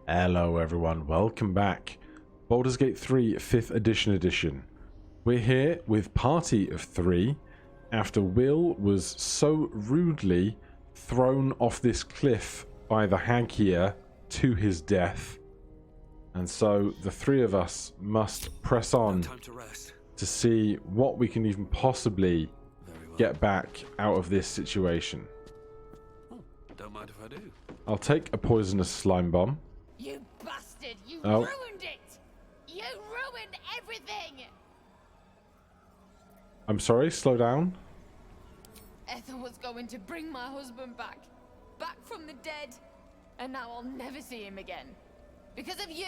Hello everyone, welcome back. Baldur's Gate 3 5th edition. We're here with party of 3 after Will was so rudely thrown off this cliff by the hag here to his death. And so the three of us must press on to see what we can even possibly get back out of this situation. Don't mind if I do. I'll take a poisonous slime bomb. You bastard! You ruined it! You ruined everything! I'm sorry, slow down. Ethel was going to bring my husband back from the dead, and now I'll never see him again. Because of you!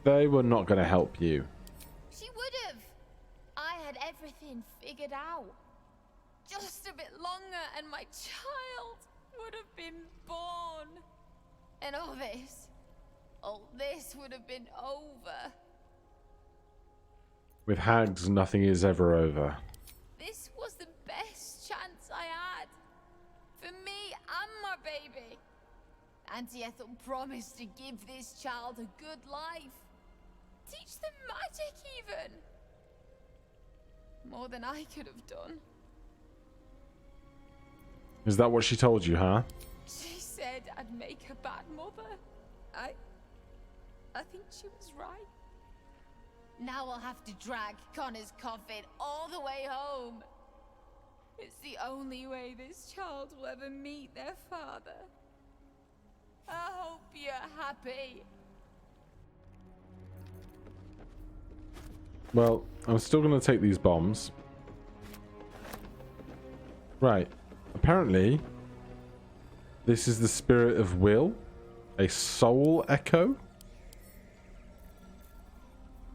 They were not going to help you. She would have! I had everything figured out. Just a bit longer and my child would have been born. And all this would have been over. With hags, nothing is ever over. This was the best chance I had. For me and my baby. Auntie Ethel promised to give this child a good life. Teach them magic even. More than I could have done. Is that what she told you, huh? She said I'd make a bad mother. I think she was right. Now I'll have to drag Connor's coffin all the way home. It's the only way this child will ever meet their father. I hope you're happy. Well, I'm still going to take these bombs. Right. Apparently, this is the spirit of Will. A soul echo?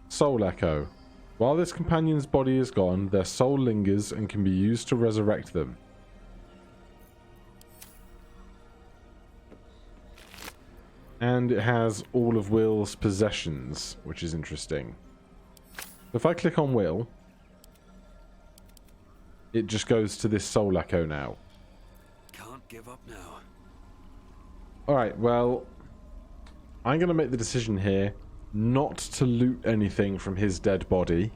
Soul echo. While this companion's body is gone, their soul lingers and can be used to resurrect them. And it has all of Will's possessions, which is interesting. If I click on Will, it just goes to this soul echo now. Can't give up now. Alright, well, I'm going to make the decision here not to loot anything from his dead body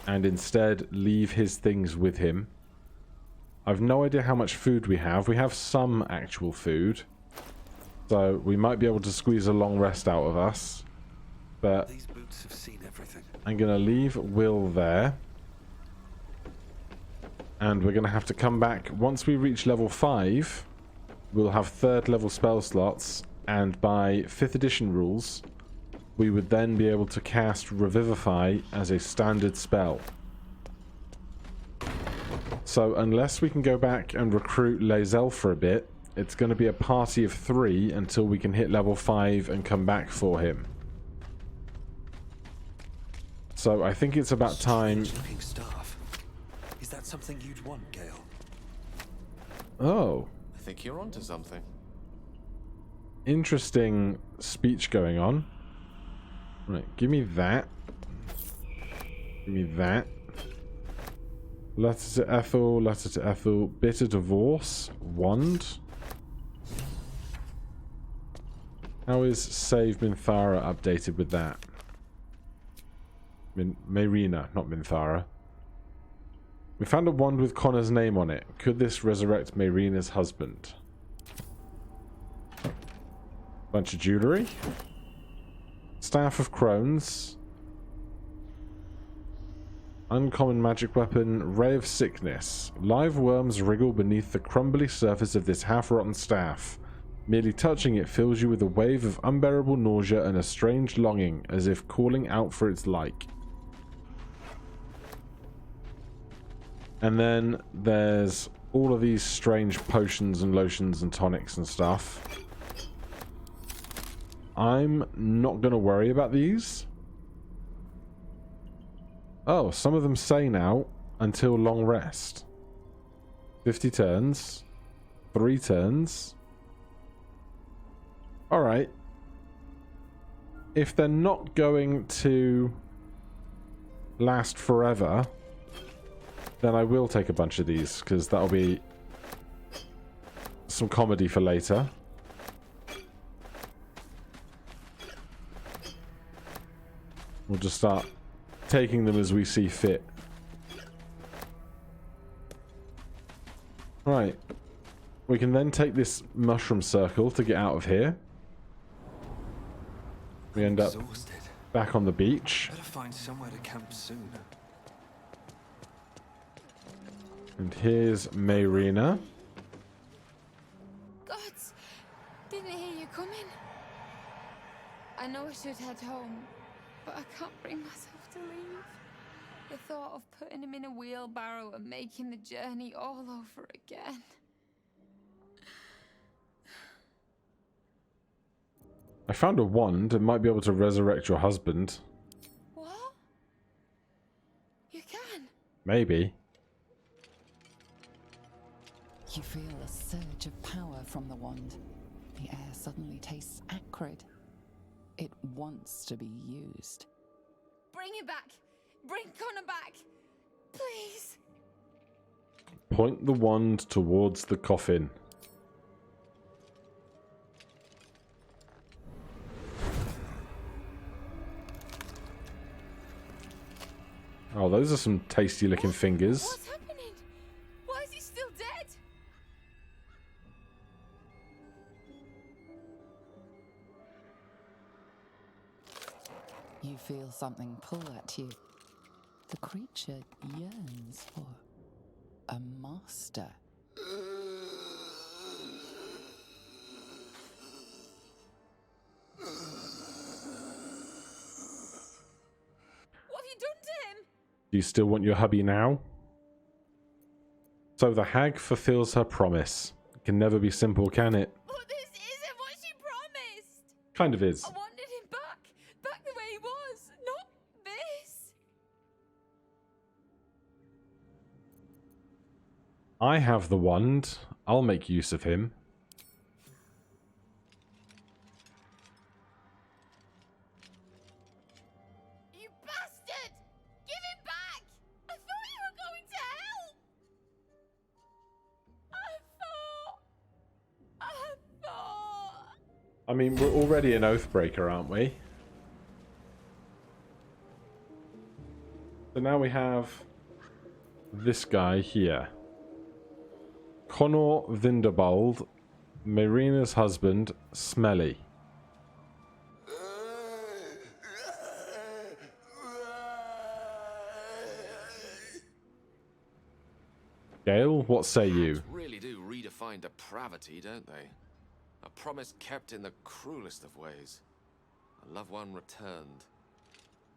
and instead leave his things with him. I've no idea how much food we have. We have some actual food, so we might be able to squeeze a long rest out of us. But these boots have seen everything. I'm going to leave Will there. And we're going to have to come back. Once we reach level 5, we'll have 3rd level spell slots. And by 5th edition rules, we would then be able to cast Revivify as a standard spell. So unless we can go back and recruit Lae'zel for a bit, it's going to be a party of 3 until we can hit level 5 and come back for him. So I think it's about time. Staff. Is that something you'd want, Gale? Oh. I think you're onto something. Interesting speech going on. Right, give me that. Give me that. Letter to Ethel, letter to Ethel. Bitter divorce. Wand. How is Save Minthara updated with that? Mayrina, not Minthara. We found a wand with Connor's name on it. Could this resurrect Mayrina's husband? Bunch of jewellery. Staff of Crones. Uncommon magic weapon. Ray of Sickness. Live worms wriggle beneath the crumbly surface of this half-rotten staff. Merely touching it fills you with a wave of unbearable nausea and a strange longing, as if calling out for its like. And then there's all of these strange potions and lotions and tonics and stuff. I'm not going to worry about these. Oh, some of them say now, until long rest. 50 turns. 3 turns. Alright. If they're not going to last forever, then I will take a bunch of these, because that'll be some comedy for later. We'll just start taking them as we see fit. Right. We can then take this mushroom circle to get out of here. We end up back on the beach. Better find somewhere to camp soon. And here's Mayrina. Gods, didn't hear you coming. I know I should head home, but I can't bring myself to leave. The thought of putting him in a wheelbarrow and making the journey all over again. I found a wand. It might be able to resurrect your husband. What? You can? Maybe. You feel a surge of power from the wand. The air suddenly tastes acrid. It wants to be used. Bring it back. Bring Connor back. Please. Point the wand towards the coffin. Oh, those are some tasty looking fingers. What's happening? Why is he still dead? You feel something pull at you. The creature yearns for a master. What have you done to him? Do you still want your hubby now? So the hag fulfills her promise. It can never be simple, can it? But this isn't what she promised. Kind of is. I wanted him back. Back the way he was. Not this. I have the wand. I'll make use of him. You bastard! Give him back! I thought you were going to hell! I thought... I mean, we're already an Oathbreaker, aren't we? So now we have this guy here. Connor Vindabald, Marina's husband, Smelly. Gale, what say you? Really do redefine depravity, don't they? A promise kept in the cruelest of ways. A loved one returned,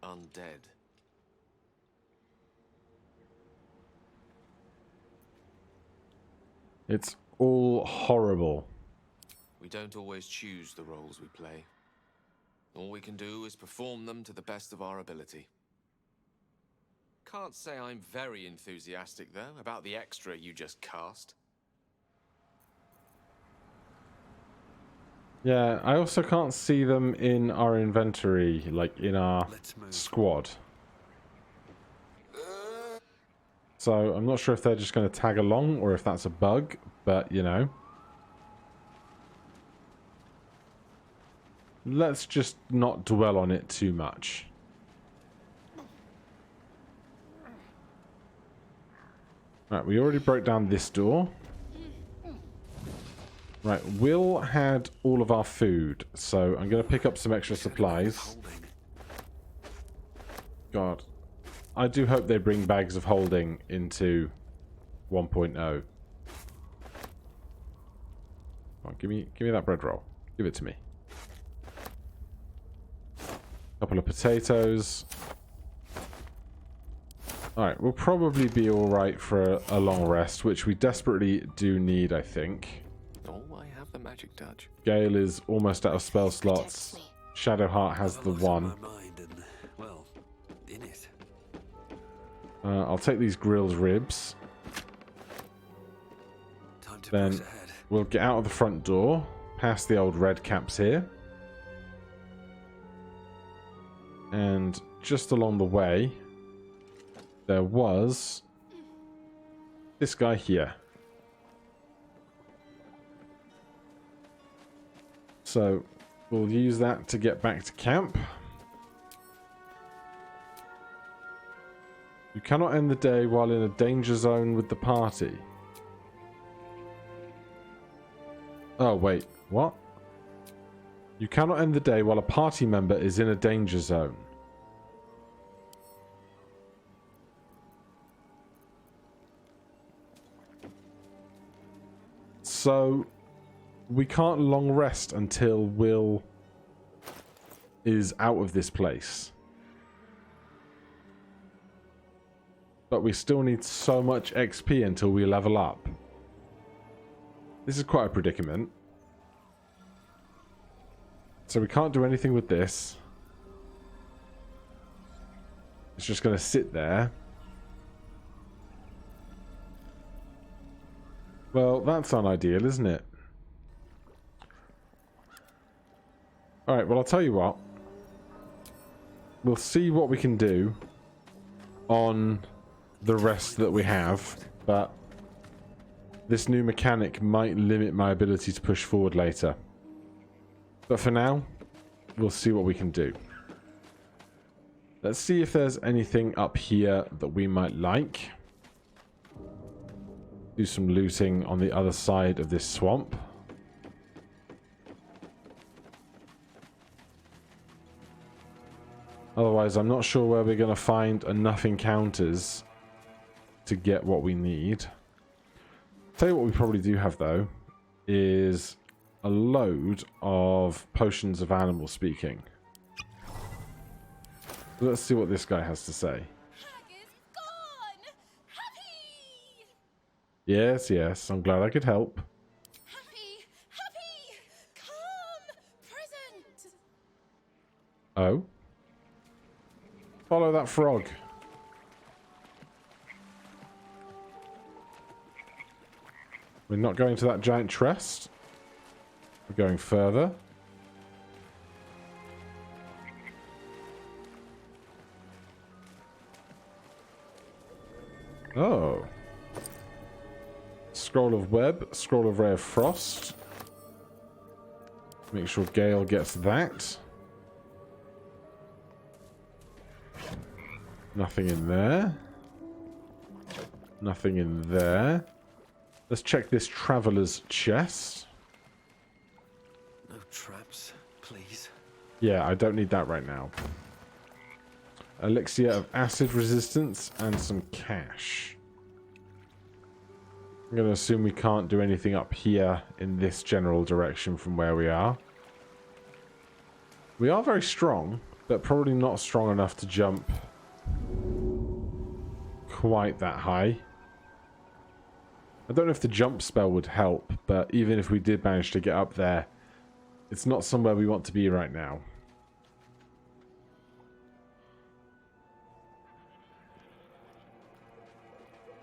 undead. It's all horrible. We don't always choose the roles we play. All we can do is perform them to the best of our ability. Can't say I'm very enthusiastic, though, about the extra you just cast. Yeah, I also can't see them in our inventory, like in our squad. So I'm not sure if they're just going to tag along or if that's a bug, but you know. Let's just not dwell on it too much. Right, we already broke down this door. Right, Will had all of our food, so I'm going to pick up some extra supplies. God. I do hope they bring bags of holding into 1.0. Come on, give me that bread roll. Give it to me. Couple of potatoes. Alright, we'll probably be alright for a long rest, which we desperately do need, I think. Oh, I have the magic touch. Gale is almost out of spell slots. Shadowheart has the one. I'll take these grilled ribs. Then we'll get out of the front door, past the old red caps here. And just along the way, there was this guy here. So we'll use that to get back to camp. You cannot end the day while in a danger zone with the party. Oh, wait. What? You cannot end the day while a party member is in a danger zone. So, we can't long rest until Will is out of this place. But we still need so much XP until we level up. This is quite a predicament. So we can't do anything with this. It's just going to sit there. Well, that's unideal, isn't it? Alright, well, I'll tell you what. We'll see what we can do on the rest that we have, but this new mechanic might limit my ability to push forward later. But for now, we'll see what we can do. Let's see if there's anything up here that we might like. Do some looting on the other side of this swamp. Otherwise, I'm not sure where we're going to find enough encounters to get what we need. Tell you what we probably do have, though, is a load of potions of animal speaking. Let's see what this guy has to say. Yes, yes, I'm glad I could help. Happy, happy, come, present. Oh? Follow that frog. We're not going to that giant chest. We're going further. Oh. Scroll of Web, Scroll of Ray of Frost. Make sure Gale gets that. Nothing in there. Nothing in there. Let's check this traveler's chest. No traps, please. Yeah, I don't need that right now. Elixir of acid resistance and some cash. I'm going to assume we can't do anything up here in this general direction from where we are. We are very strong, but probably not strong enough to jump quite that high. I don't know if the jump spell would help, but even if we did manage to get up there, it's not somewhere we want to be right now.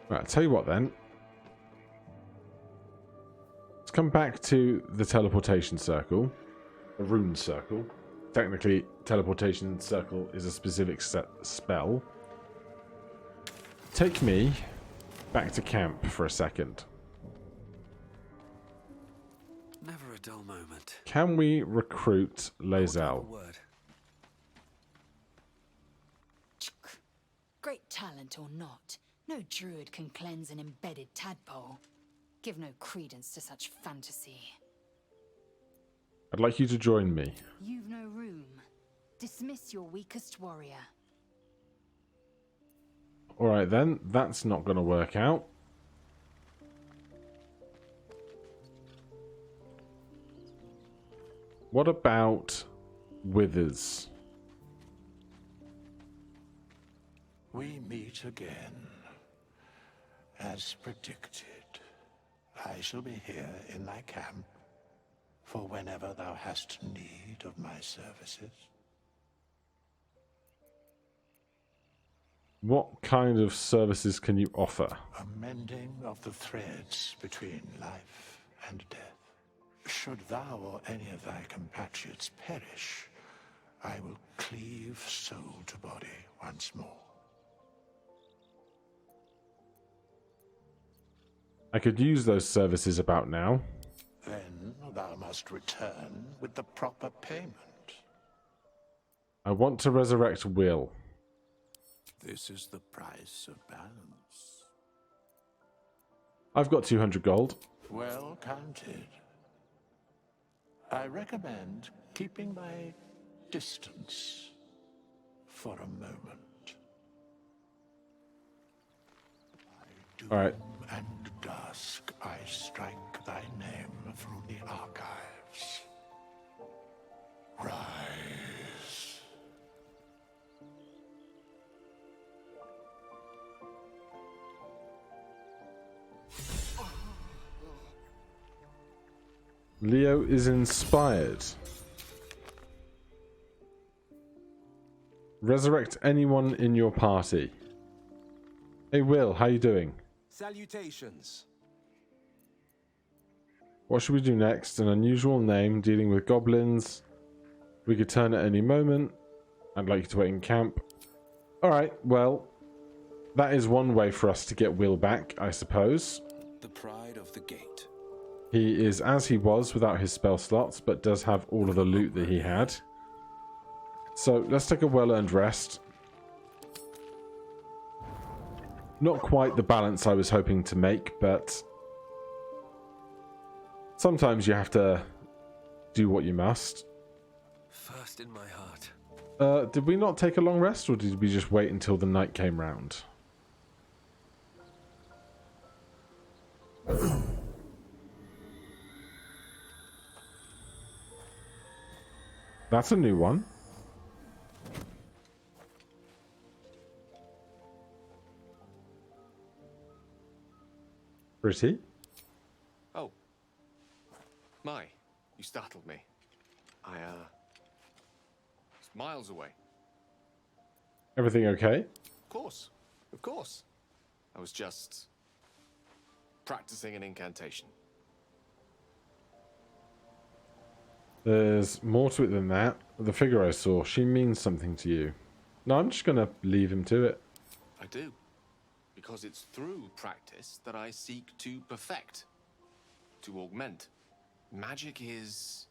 Right, I'll tell you what then. Let's come back to the teleportation circle. A rune circle. Technically, teleportation circle is a specific spell. Take me back to camp for a second. Never a dull moment. Can we recruit Lae'zel? Word. Great talent or not, no druid can cleanse an embedded tadpole. Give no credence to such fantasy. I'd like you to join me. You've no room. Dismiss your weakest warrior. Alright then, that's not going to work out. What about Withers? We meet again. As predicted, I shall be here in thy camp for whenever thou hast need of my services. What kind of services can you offer? A mending of the threads between life and death. Should thou or any of thy compatriots perish, I will cleave soul to body once more. I could use those services about now. Then then thou must return with the proper payment. I want to resurrect Will. This is the price of balance. I've got 200 gold. Well counted. I recommend keeping my distance for a moment. By All right. doom and dusk, I strike thy name through the archives. Rise. Leo is inspired. Resurrect anyone in your party. Hey Will, how you doing? Salutations. What should we do next? An unusual name dealing with goblins. We could turn at any moment. I'd like you to wait in camp. Alright, well, that is one way for us to get Will back, I suppose. The pride of the gate. He is as he was without his spell slots, but does have all of the loot that he had. So let's take a well-earned rest. Not quite the balance I was hoping to make, but sometimes you have to do what you must. First in my heart. Did we not take a long rest, or did we just wait until the night came round? That's a new one. Pretty. Oh. My, you startled me. I, was miles away. Everything okay? Of course. I was just practicing an incantation. There's more to it than that. The figure I saw, she means something to you. No, I'm just gonna leave him to it. I do. Because it's through practice that I seek to perfect, to augment. Magic is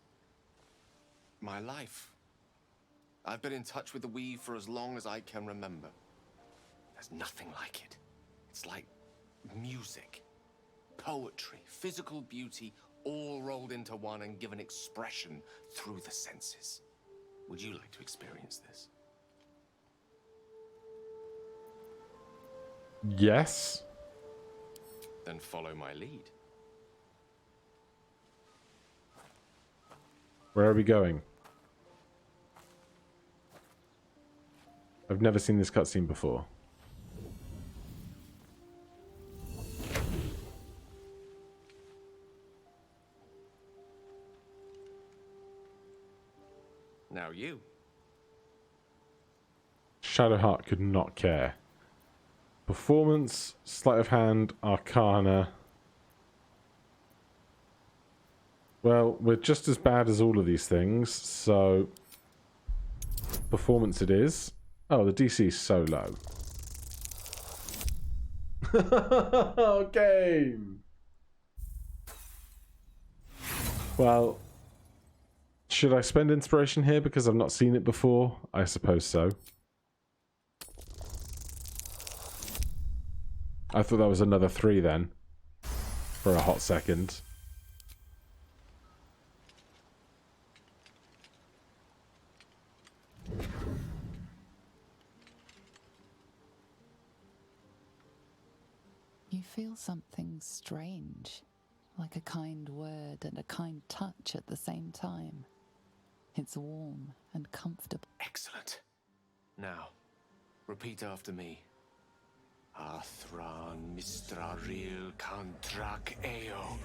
my life. I've been in touch with the weave for as long as I can remember. There's nothing like it. It's like music, poetry, physical beauty, all rolled into one and given expression through the senses. Would you like to experience this? Yes. Then follow my lead. Where are we going? I've never seen this cutscene before. Now you. Shadowheart could not care. Performance, sleight of hand, Arcana. Well, we're just as bad as all of these things, so performance it is. Oh, the DC is so low. Game. Well, should I spend inspiration here because I've not seen it before? I suppose so. I thought that was another 3 then. For a hot second. You feel something strange, like a kind word and a kind touch at the same time. It's warm and comfortable. Excellent. Now, repeat after me. Athran Mistraril Kantrak Eo.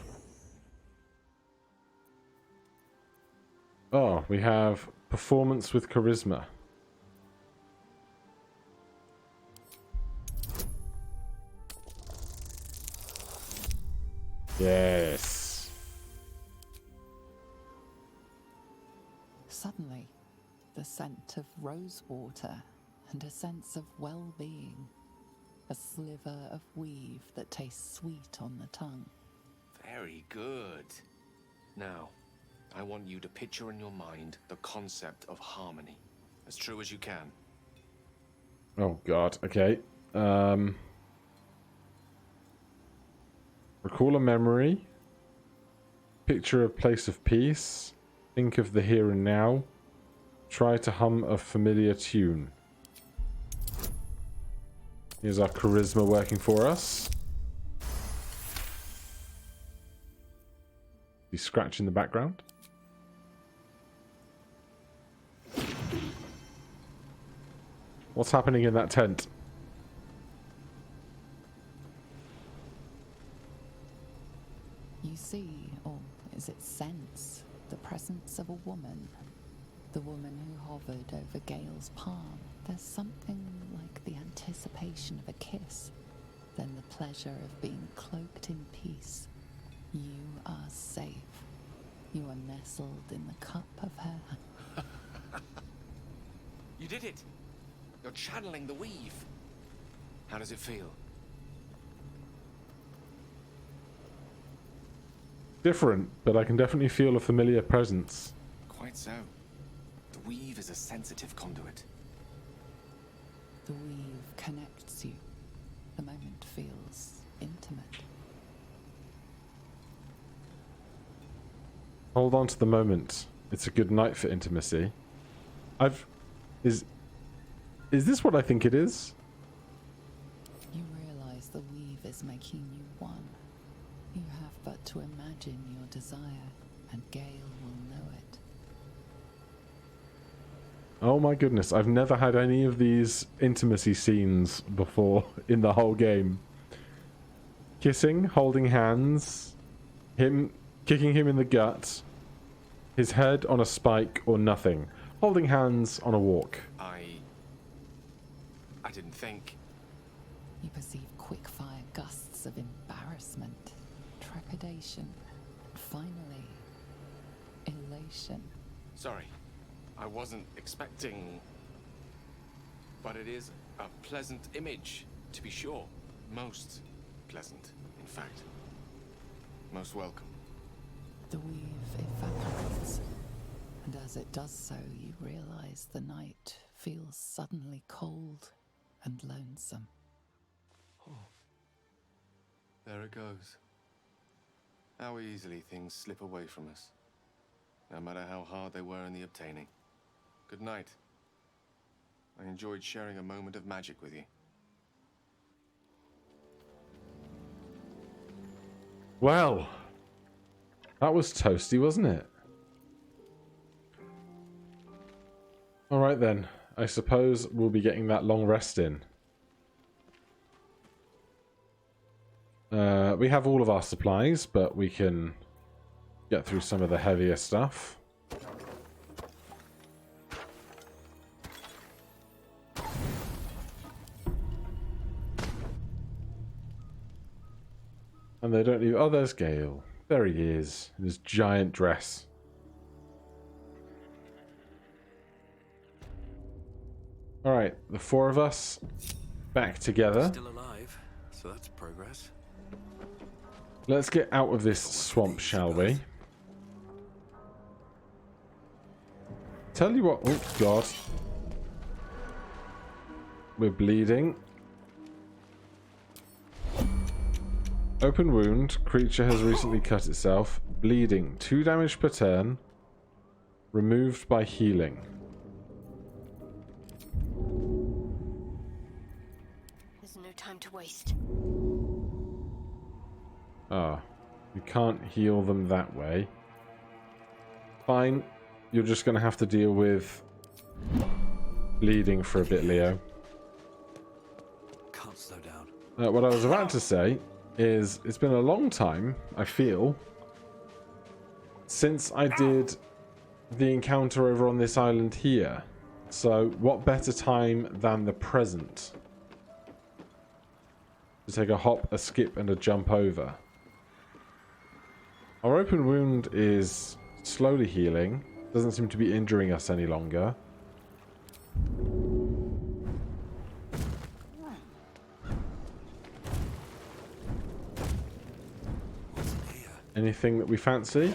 Oh, we have performance with charisma. Yes. Suddenly, the scent of rose water and a sense of well-being. A sliver of weave that tastes sweet on the tongue. Very good. Now, I want you to picture in your mind the concept of harmony, as true as you can. Oh god, okay. Recall a memory. Picture a place of peace. Think of the here and now. Try to hum a familiar tune. Here's our charisma working for us. You scratch in the background. What's happening in that tent? You see, or is it sense, the presence of a woman. The woman who hovered over Gale's palm. There's something like the anticipation of a kiss, then the pleasure of being cloaked in peace. You are safe. You are nestled in the cup of her. You did it! You're channeling the weave. How does it feel? Different, but I can definitely feel a familiar presence. Quite so. The weave is a sensitive conduit. The weave connects you. The moment feels intimate. Hold on to the moment. It's a good night for intimacy. Is this what I think it is? You realize the weave is making you one. You have but to imagine your desire, and Gale will know it. Oh my goodness, I've never had any of these intimacy scenes before in the whole game. Kissing, holding hands, him kicking him in the gut, his head on a spike or nothing. Holding hands on a walk. I didn't think. You perceive quick-fire gusts of embarrassment, trepidation, and finally, elation. Sorry. I wasn't expecting... But it is a pleasant image, to be sure. Most pleasant, in fact. Most welcome. The weave evaporates, and as it does so, you realize the night feels suddenly cold and lonesome. There it goes. How easily things slip away from us, no matter how hard they were in the obtaining. Good night. I enjoyed sharing a moment of magic with you. Well, that was toasty, wasn't it? Alright then, I suppose we'll be getting that long rest in. We have all of our supplies, but we can get through some of the heavier stuff. And they don't leave... Oh, there's Gale. There he is, in his giant dress. Alright, the four of us back together. Still alive, so that's progress. Let's get out of this swamp, shall we? Tell you what... Oh, God. We're bleeding. Open wound. Creature has recently cut itself. Bleeding. 2 damage per turn. Removed by healing. There's no time to waste. Ah. We can't heal them that way. Fine. You're just going to have to deal with bleeding for a bit, Leo. Can't slow down. What I was about to say is it's been a long time, I feel, since I did the encounter over on this island here. So what better time than the present to take a hop, a skip, and a jump over. Our open wound is slowly healing. Doesn't seem to be injuring us any longer. Anything that we fancy?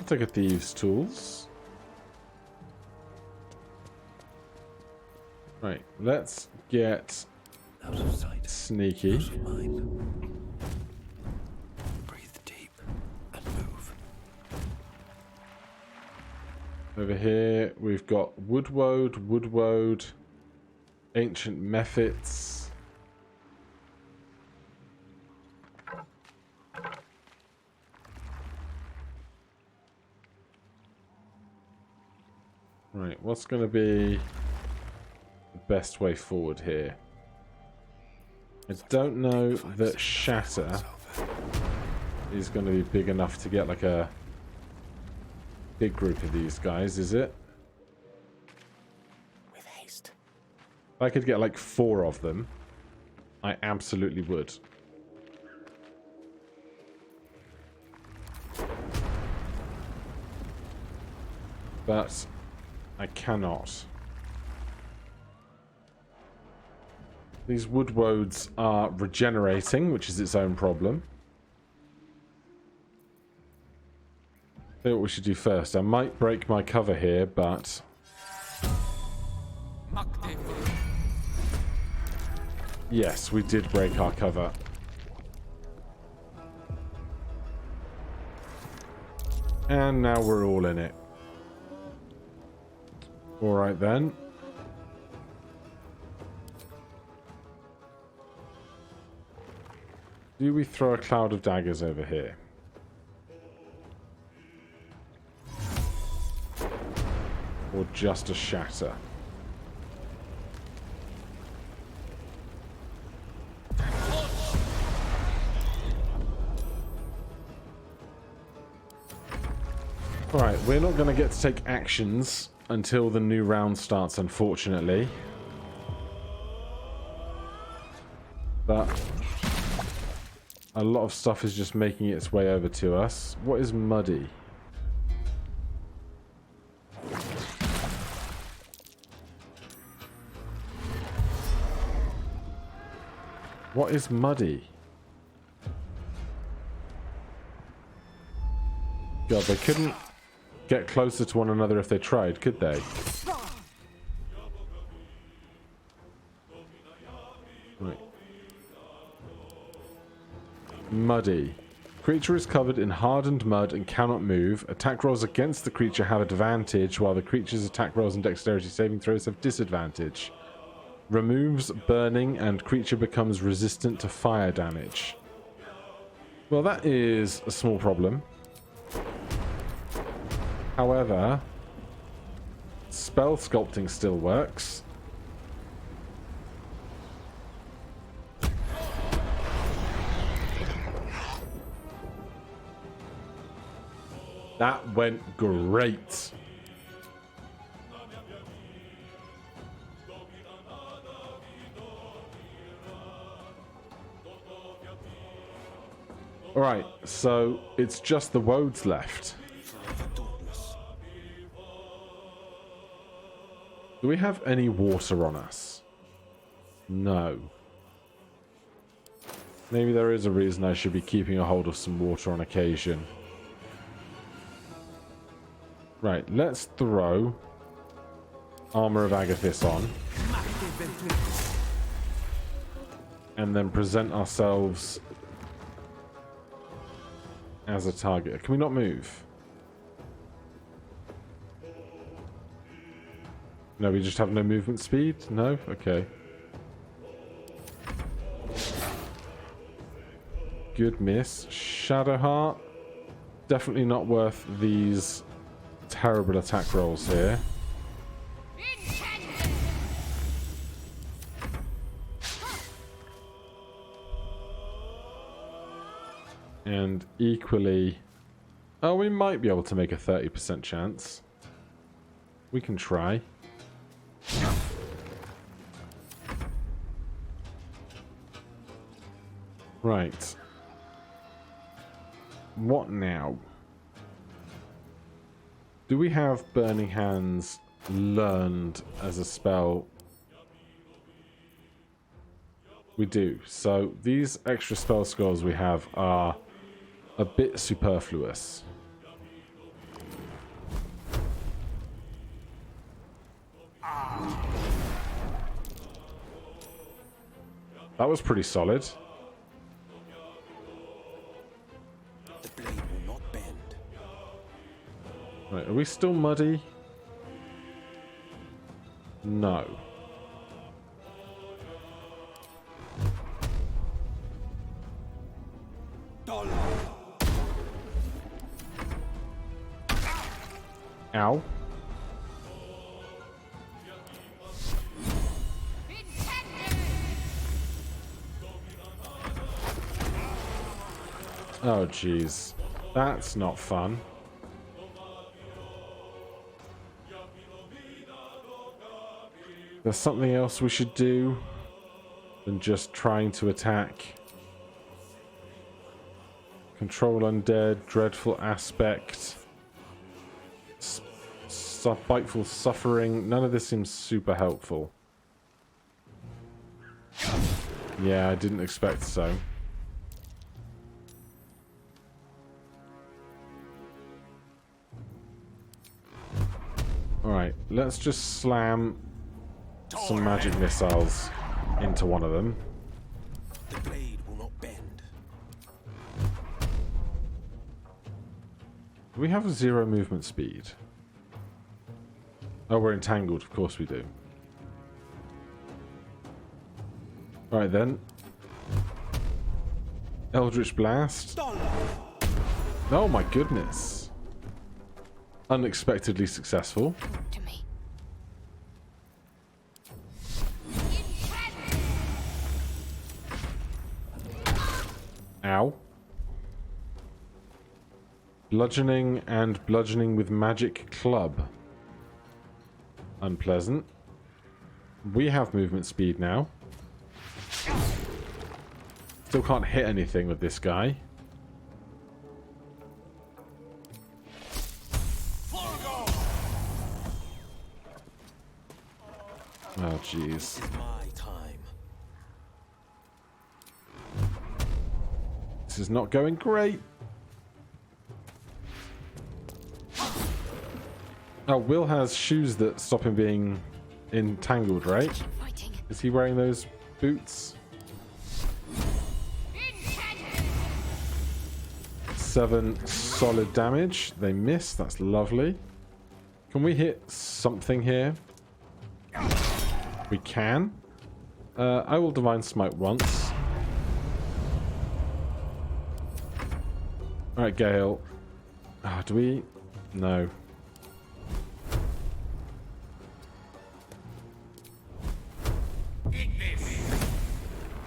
I'll take a thieves' tools. Right, let's get Out of sight. sneaky. Out of mind. Breathe deep and move. Over here, we've got wood, ancient methods. Right, what's going to be the best way forward here? I don't know that Shatter is going to be big enough to get like a big group of these guys, is it? With haste. If I could get like 4 of them, I absolutely would. But I cannot. These wood woads are regenerating, which is its own problem. I think what we should do first. I might break my cover here, but yes, we did break our cover. And now we're all in it. Alright then. Do we throw a cloud of daggers over here? Or just a shatter? Alright, we're not going to get to take actions until the new round starts, unfortunately. But a lot of stuff is just making its way over to us. What is muddy? What is muddy? God, they couldn't get closer to one another if they tried, could they? Right. Muddy. Creature is covered in hardened mud and cannot move. Attack rolls against the creature have advantage, while the creature's attack rolls and dexterity saving throws have disadvantage. Removes burning and creature becomes resistant to fire damage. Well, that is a small problem. However, spell sculpting still works. That went great. Alright, so it's just the woads left. Do we have any water on us? No. Maybe there is a reason I should be keeping a hold of some water on occasion. Right, let's throw Armor of Agathis on. And then present ourselves as a target. Can we not move? No, we just have no movement speed? No? Okay. Good miss. Shadowheart. Definitely not worth these terrible attack rolls here. And equally... Oh, we might be able to make a 30% chance. We can try. Right. What now? Do we have Burning Hands learned as a spell? We do. So these extra spell scrolls we have are a bit superfluous. That was pretty solid. The blade will not bend. Right, are we still muddy? No. Ow. Oh, jeez. That's not fun. There's something else we should do than just trying to attack. Control undead, dreadful aspect, biteful suffering. None of this seems super helpful. Yeah, I didn't expect so. Alright, let's just slam some magic missiles into one of them. The blade will not bend. Do we have a 0 movement speed? Oh, we're entangled. Of course we do. Alright then. Eldritch Blast. Oh my goodness. Unexpectedly successful. To me. Ow. Bludgeoning and bludgeoning with magic club. Unpleasant. We have movement speed now. Still can't hit anything with this guy. Oh, jeez. This is my time. This is not going great. Oh, Will has shoes that stop him being entangled, right? Fighting. Is he wearing those boots? 7 solid damage. They miss. That's lovely. Can we hit something here? We can. I will Divine Smite once. Alright, Gale. Do we? No.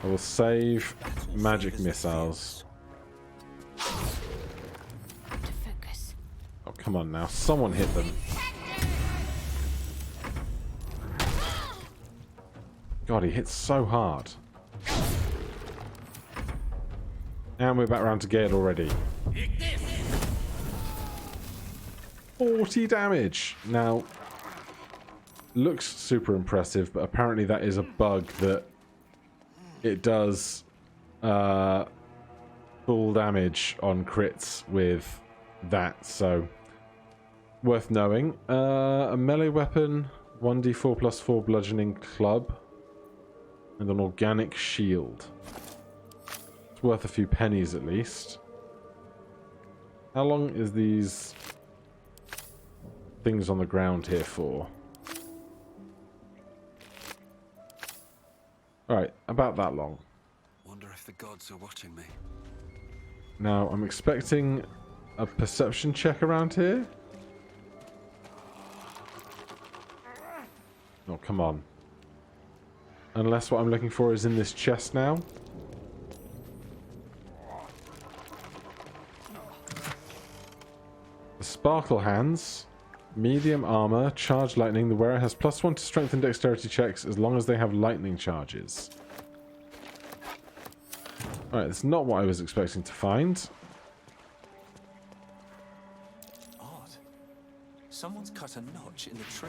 I will save magic missiles. To focus. Oh, come on now. Someone hit them. God, he hits so hard. And we're back around to Gale already. 40 damage! Now, looks super impressive, but apparently that is a bug that it does full damage on crits with that, so worth knowing. A melee weapon, 1d4 plus 4 bludgeoning club, and an organic shield. It's worth a few pennies at least. How long is these things on the ground here for? Alright, about that long. Wonder if the gods are watching me. Now, I'm expecting a perception check around here. Oh, come on. Unless what I'm looking for is in this chest now. The Sparkle Hands. Medium armor, charge lightning. The wearer has +1 to strength and dexterity checks as long as they have lightning charges. Alright, that's not what I was expecting to find. Odd. Someone's cut a notch in the tray.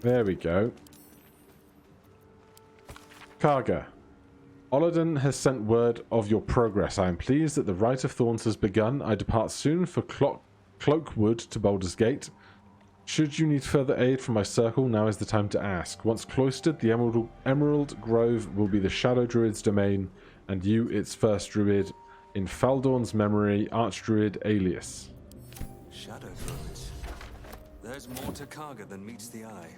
There we go. Karga. Olodin has sent word of your progress. I am pleased that the Rite of Thorns has begun. I depart soon for Cloakwood to Baldur's Gate. Should you need further aid from my circle, now is the time to ask. Once cloistered, the Emerald Grove will be the Shadow Druid's domain, and you, its first druid, in Faldorn's memory, Archdruid Alias. Shadow druids. There's more to Kaga than meets the eye.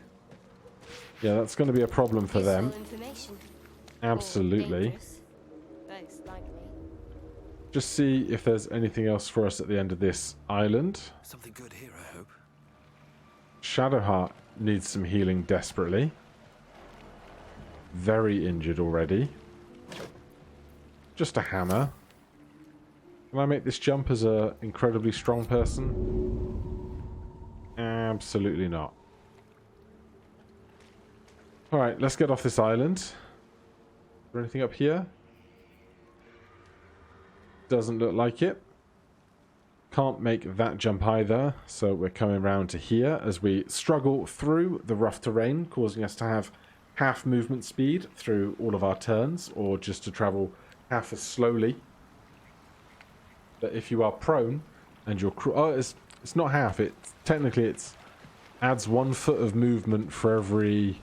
Yeah, that's going to be a problem for them. Information. Absolutely. Both likely. Just see if there's anything else for us at the end of this island. Something good here, I hope. Shadowheart needs some healing desperately. Very injured already. Just a hammer. Can I make this jump as an incredibly strong person? Absolutely not. Alright, let's get off this island. Is there anything up here? Doesn't look like it. Can't make that jump either, so we're coming round to here as we struggle through the rough terrain, causing us to have half movement speed through all of our turns, or just to travel half as slowly. But if you are prone and you're it's not half. Technically it's adds 1 foot of movement for every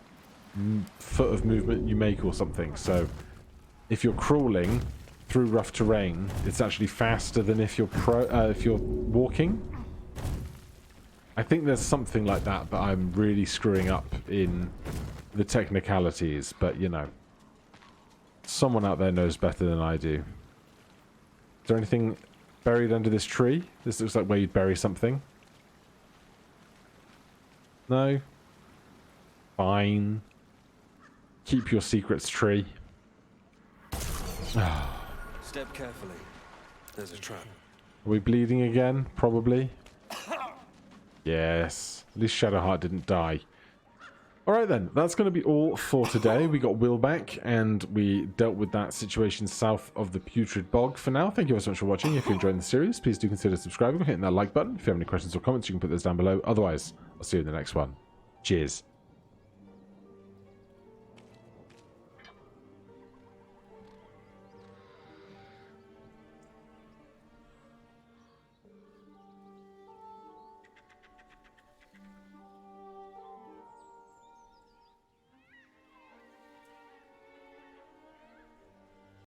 foot of movement you make or something. So if you're crawling through rough terrain, it's actually faster than if you're walking. I think there's something like that, but I'm really screwing up in the technicalities. But you know, someone out there knows better than I do. Is there anything buried under this tree? This looks like where you'd bury something. No? Fine. Keep your secrets, tree. Step carefully. There's a trap. Are we bleeding again? Probably. Yes. At least Shadowheart didn't die. Alright then, that's going to be all for today. We got Will back, and we dealt with that situation south of the Putrid Bog. For now, thank you so much for watching. If you're enjoying the series, please do consider subscribing and hitting that like button. If you have any questions or comments, you can put those down below. Otherwise, I'll see you in the next one. Cheers.